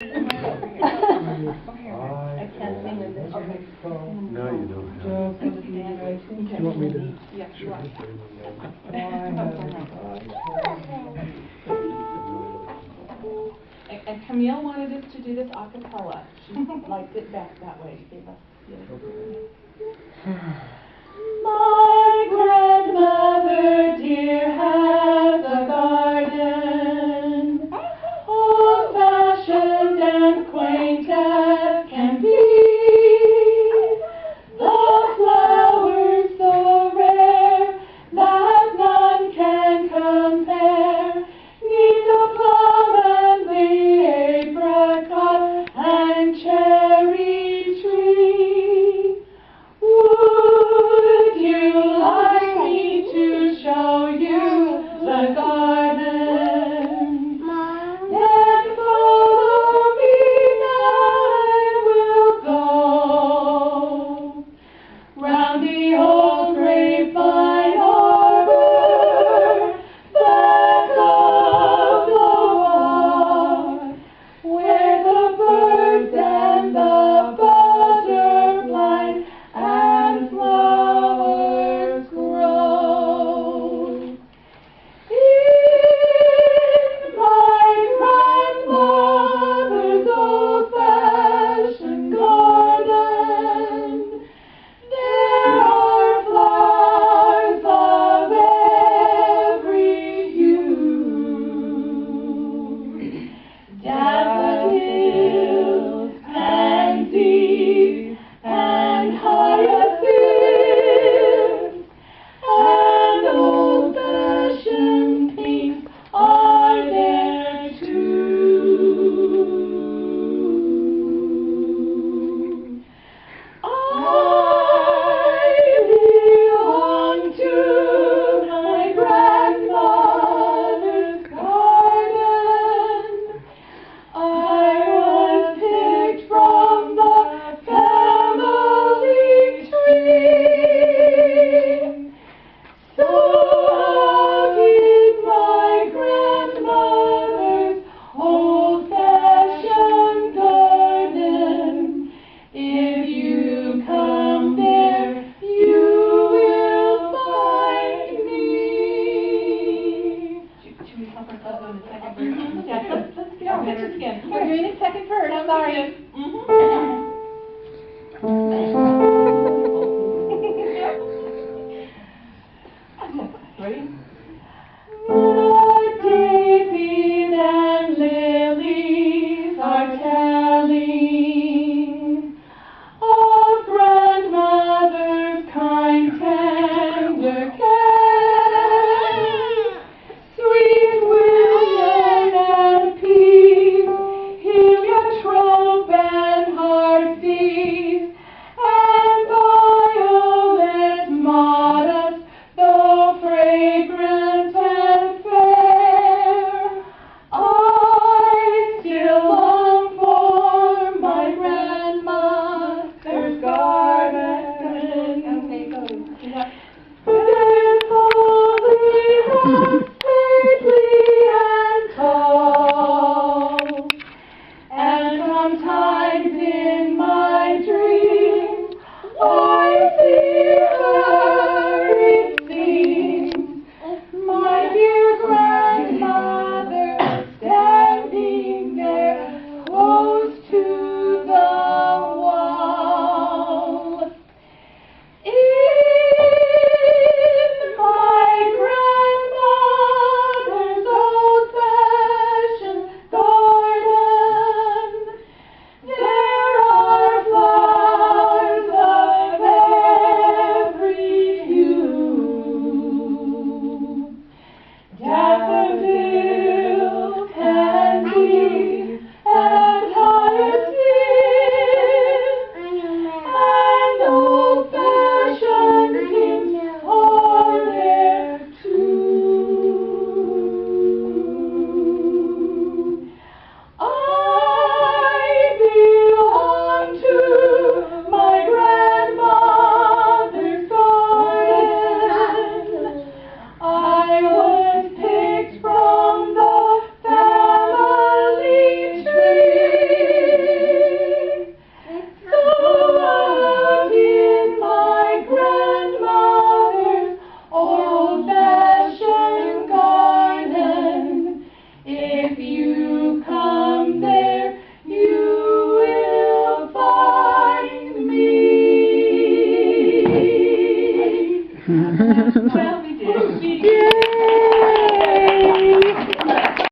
I can't sing in this. Okay. No, you don't have to. Do you want me to? Yeah, you are. And Camille wanted us to do this a cappella. She liked it back that way. She gave us My grandmother dear has a garden, old-fashioned and quaint as can be. The flowers so rare that none can compare, neath the plum and the apricot and cherry tree. Would you like me to show you the garden? Then follow me and we'll go round the old grapevine arbor, back of the wall, where the birds and the butterflies and flowers grow. In my grandmother's old-fashioned garden, there are flowers of every hue, daffodils, pansies, and hyacinths, and old-fashioned pinks are there too. I belong to my grandmother's garden. I was picked from the family tree. So keep my grandmother's old-fashioned garden. If you come there, you will find me. Should we help ourselves on the second verse? Yeah, let's get our pictures again. We're doing the second verse. I'm sorry. Ready? The daisies and lilies are telling of grandmother's kind, tender care. Sweet william and peas, heliotrope and heartsease, and violet modest, though fragrant and fair. I still long for my grandmother's garden. Okay, go. There's hollyhocks stately and tall, and sometimes in my dreams I see her, it seems, my dear grandmother standing there close to the wall. In my grandmother's old-fashioned garden, there Well, we did. We